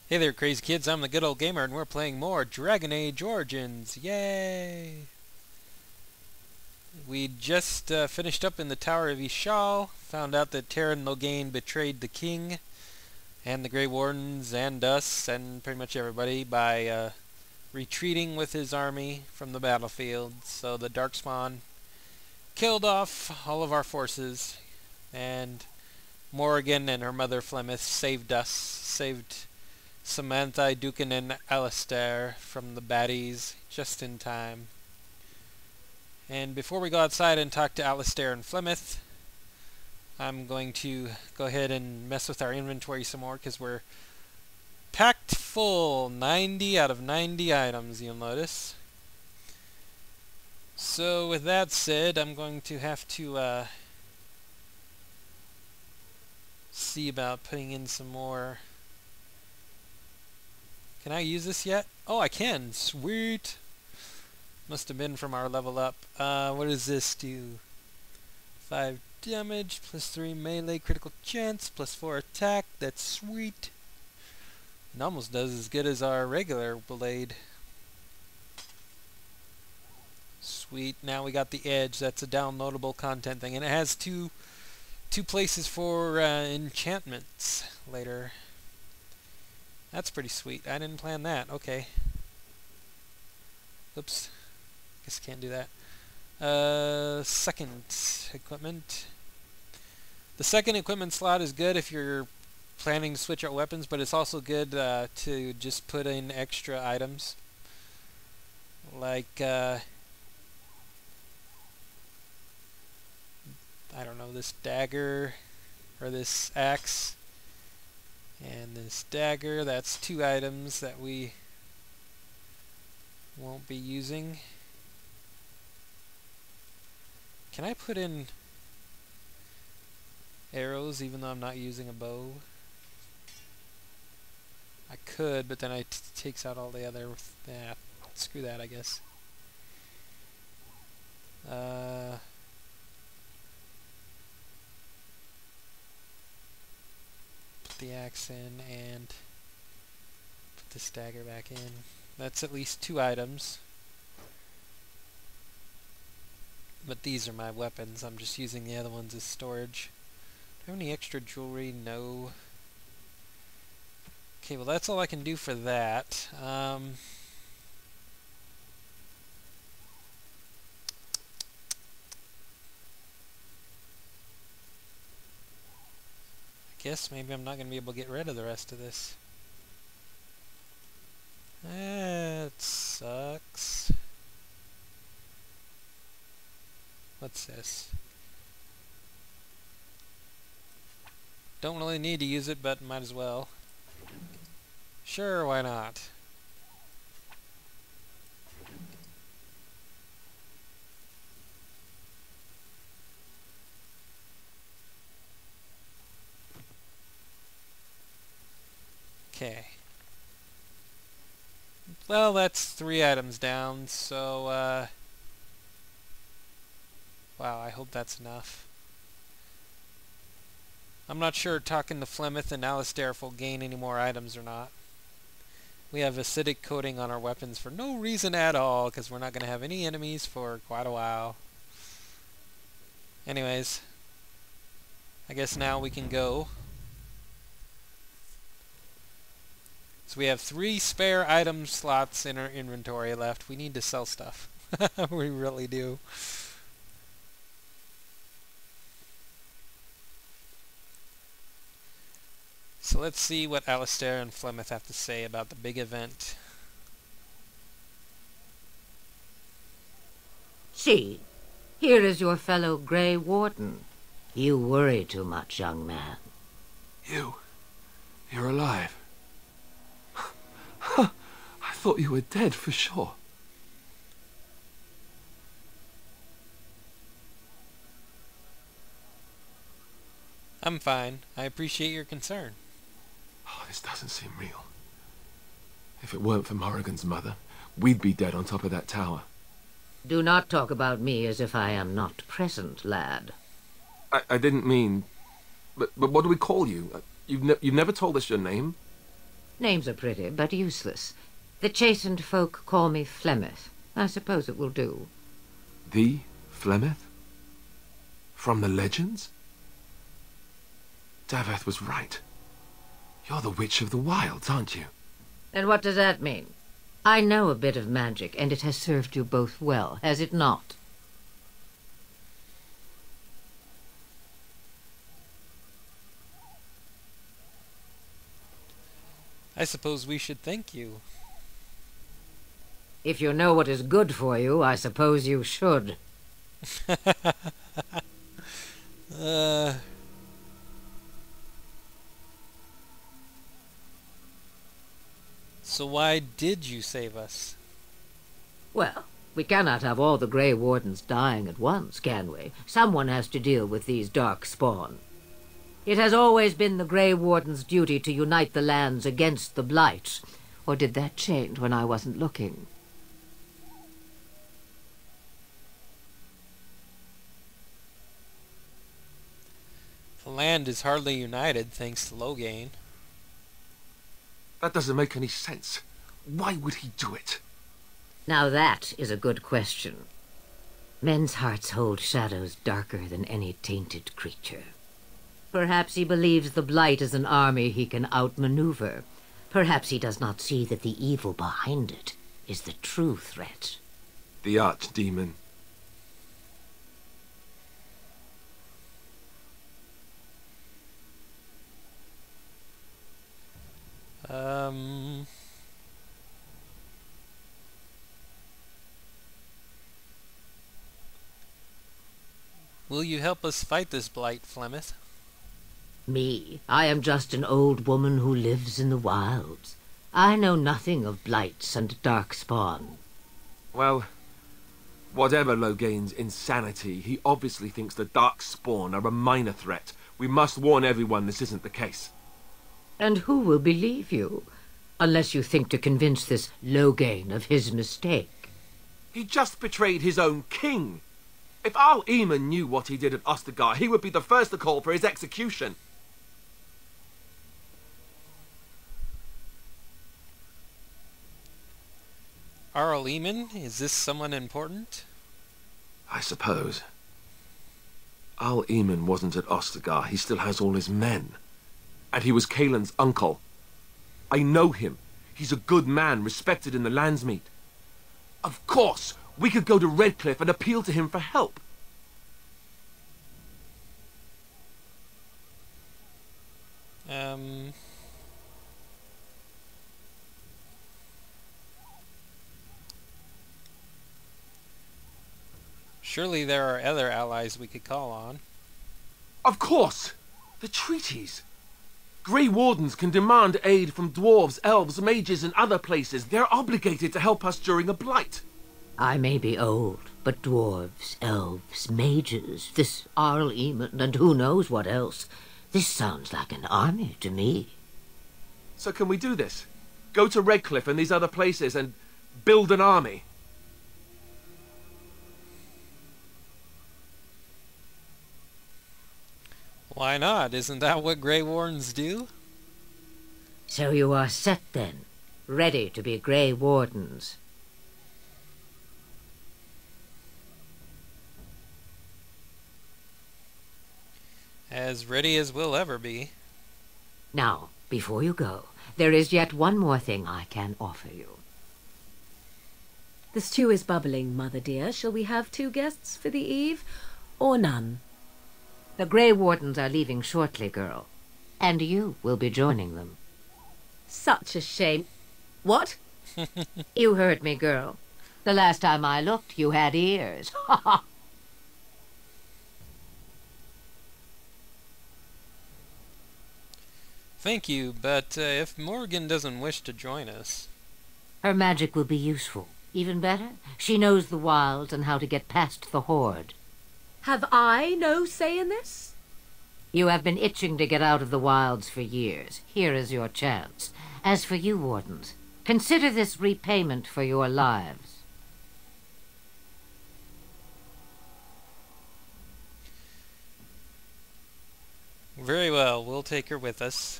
Hey there, crazy kids. I'm the good old gamer, and we're playing more Dragon Age Origins. Yay! We just finished up in the Tower of Ishal, found out that Terran Logain betrayed the king, and the Grey Wardens, and us, and pretty much everybody, by retreating with his army from the battlefield. So the Darkspawn killed off all of our forces, and Morrigan and her mother Flemeth saved us, saved Samantha, Dukin, and Alistair from the baddies just in time. And before we go outside and talk to Alistair and Flemeth, I'm going to go ahead and mess with our inventory some more because we're packed full. 90 out of 90 items, you'll notice. So with that said, I'm going to have to see about putting in some more. Can I use this yet? Oh, I can. Sweet. Must have been from our level up. What does this do? 5 damage, plus 3 melee critical chance, plus 4 attack. That's sweet. It almost does as good as our regular blade. Sweet. Now we got the edge. That's a downloadable content thing. And it has two places for enchantments later. That's pretty sweet. I didn't plan that. Okay. Oops. Guess I can't do that. Second equipment. The second equipment slot is good if you're planning to switch out weapons, but it's also good to just put in extra items. Like, I don't know, this dagger, or this axe. And this dagger, that's 2 items that we won't be using. Can I put in arrows even though I'm not using a bow? I could, but then it takes out all the other... Yeah, screw that, I guess. The axe in and put this dagger back in. That's at least 2 items. But these are my weapons. I'm just using the other ones as storage. Do I have any extra jewelry? No. Okay, well that's all I can do for that. I guess maybe I'm not going to be able to get rid of the rest of this. That sucks. What's this? Don't really need to use it, but might as well. Sure, why not? Okay. Well, that's 3 items down, so, wow, I hope that's enough. I'm not sure talking to Flemeth and Alistair if we'll gain any more items or not. We have acidic coating on our weapons for no reason at all, because we're not going to have any enemies for quite a while. Anyways, I guess now we can go. So we have 3 spare item slots in our inventory left. We need to sell stuff. We really do. So let's see what Alistair and Flemeth have to say about the big event. See, here is your fellow Grey Warden. You worry too much, young man. You're alive. I thought you were dead for sure. I'm fine. I appreciate your concern. Oh, this doesn't seem real. If it weren't for Morrigan's mother, we'd be dead on top of that tower. Do not talk about me as if I am not present, lad. I didn't mean... But what do we call you? You've never told us your name? Names are pretty, but useless. The chastened folk call me Flemeth. I suppose it will do. The Flemeth? From the legends? Daveth was right. You're the Witch of the Wilds, aren't you? And what does that mean? I know a bit of magic, and it has served you both well, has it not? I suppose we should thank you. If you know what is good for you, I suppose you should. So why did you save us? Well, we cannot have all the Grey Wardens dying at once, can we? Someone has to deal with these dark spawn. It has always been the Grey Warden's duty to unite the lands against the Blight. Or did that change when I wasn't looking? The land is hardly united thanks to Loghain. That doesn't make any sense. Why would he do it? Now that is a good question. Men's hearts hold shadows darker than any tainted creature. Perhaps he believes the Blight is an army he can outmaneuver. Perhaps he does not see that the evil behind it is the true threat. The Archdemon. Will you help us fight this Blight, Flemeth? Me? I am just an old woman who lives in the wilds. I know nothing of blights and darkspawn. Well, whatever Loghain's insanity, he obviously thinks the Darkspawn are a minor threat. We must warn everyone this isn't the case. And who will believe you? Unless you think to convince this Loghain of his mistake. He just betrayed his own king. If Arl Eamon knew what he did at Ostagar, he would be the first to call for his execution. Arl Eamon? Is this someone important? I suppose. Arl Eamon wasn't at Ostagar. He still has all his men. And he was Caelan's uncle. I know him. He's a good man, respected in the Landsmeet. Of course, we could go to Redcliffe and appeal to him for help. Surely there are other allies we could call on. Of course! The treaties! Grey Wardens can demand aid from dwarves, elves, mages, and other places. They're obligated to help us during a blight. I may be old, but dwarves, elves, mages, this Arl Eamon, and who knows what else. This sounds like an army to me. So can we do this? Go to Redcliffe and these other places and build an army? Why not? Isn't that what Grey Wardens do? So you are set then, ready to be Grey Wardens. As ready as we'll ever be. Now, before you go, there is yet one more thing I can offer you. The stew is bubbling, Mother dear. Shall we have 2 guests for the eve, or none? The Grey Wardens are leaving shortly, girl. And you will be joining them. Such a shame. What? You heard me, girl. The last time I looked, you had ears. Ha ha! Thank you, but if Morgan doesn't wish to join us... Her magic will be useful. Even better, she knows the wilds and how to get past the Horde. Have I no say in this? You have been itching to get out of the wilds for years. Here is your chance. As for you, Wardens, consider this repayment for your lives. Very well, we'll take her with us.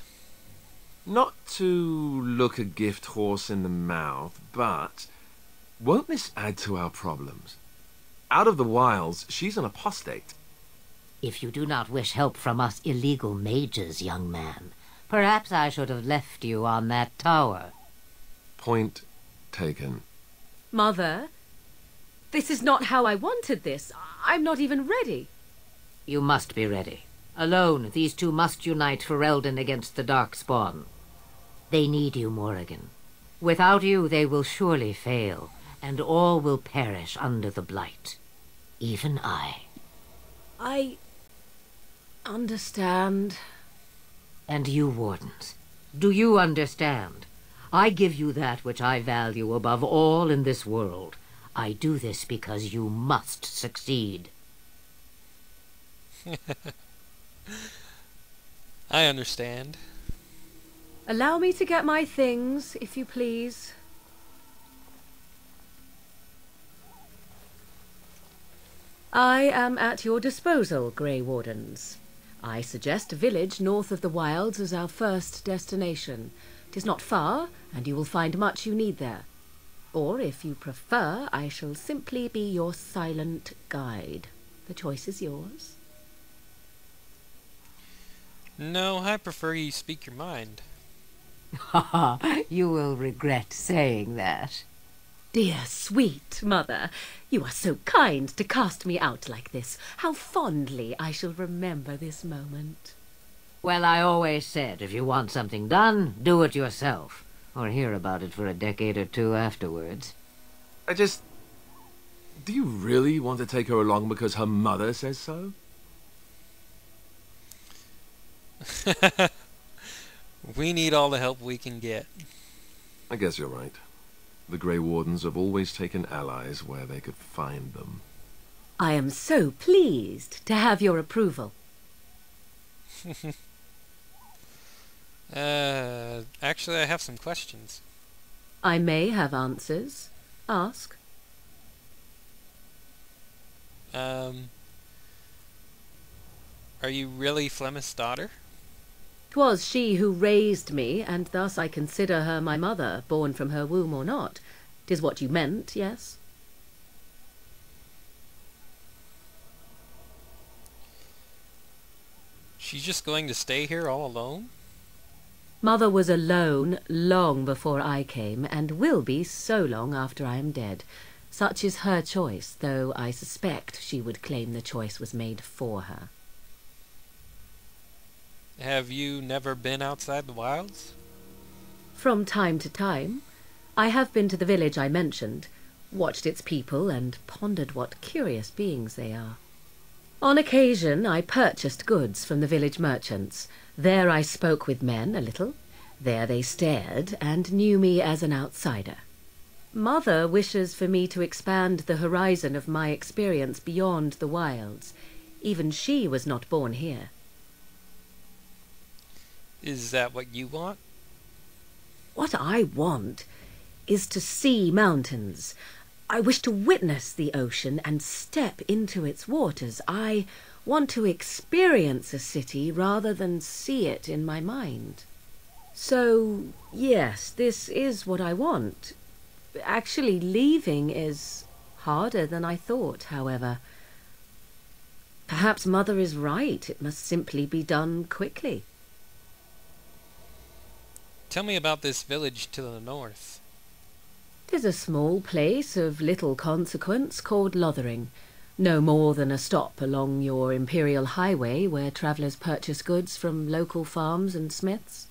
Not to look a gift horse in the mouth, but won't this add to our problems? Out of the wilds, she's an apostate. If you do not wish help from us illegal mages, young man, perhaps I should have left you on that tower. Point taken. Mother, this is not how I wanted this. I'm not even ready. You must be ready. Alone, these two must unite for Eldon against the Darkspawn. They need you, Morrigan. Without you, they will surely fail, and all will perish under the Blight. Even I. I understand. And you, Wardens, do you understand? I give you that which I value above all in this world. I do this because you must succeed. I understand. Allow me to get my things, if you please. I am at your disposal, Grey Wardens. I suggest a village north of the wilds as our first destination. 'Tis not far, and you will find much you need there. Or, if you prefer, I shall simply be your silent guide. The choice is yours. No, I prefer you speak your mind. Ha ha, you will regret saying that. Dear, sweet mother, you are so kind to cast me out like this. How fondly I shall remember this moment. Well, I always said, if you want something done, do it yourself, or hear about it for a decade or two afterwards. Do you really want to take her along because her mother says so? We need all the help we can get. I guess you're right. The Grey Wardens have always taken allies where they could find them. I am so pleased to have your approval. Actually, I have some questions. I may have answers. Ask. Are you really Flemeth's daughter? 'Twas she who raised me, and thus I consider her my mother, born from her womb or not. 'Tis what you meant, yes? She's just going to stay here all alone? Mother was alone long before I came, and will be so long after I am dead. Such is her choice, though I suspect she would claim the choice was made for her. Have you never been outside the wilds? From time to time. I have been to the village I mentioned, watched its people, and pondered what curious beings they are. On occasion I purchased goods from the village merchants. There I spoke with men a little. There they stared and knew me as an outsider. Mother wishes for me to expand the horizon of my experience beyond the wilds. Even she was not born here. Is that what you want? What I want is to see mountains. I wish to witness the ocean and step into its waters. I want to experience a city rather than see it in my mind. So, yes, this is what I want. Actually, leaving is harder than I thought, however. Perhaps Mother is right. It must simply be done quickly. Tell me about this village to the north. 'Tis a small place of little consequence called Lothering. No more than a stop along your imperial highway where travellers purchase goods from local farms and smiths.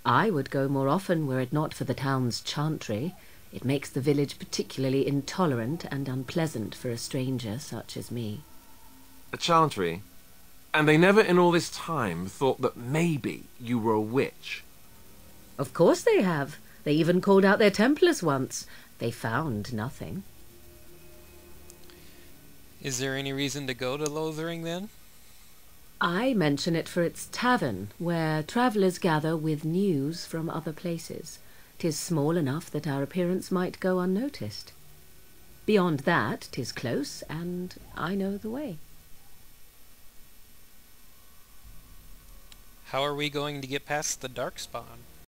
I would go more often were it not for the town's chantry. It makes the village particularly intolerant and unpleasant for a stranger such as me. A chantry? And they never in all this time thought that maybe you were a witch? Of course they have. They even called out their Templars once. They found nothing. Is there any reason to go to Lothering then? I mention it for its tavern, where travellers gather with news from other places. 'Tis small enough that our appearance might go unnoticed. Beyond that, 'tis close, and I know the way. How are we going to get past the Darkspawn?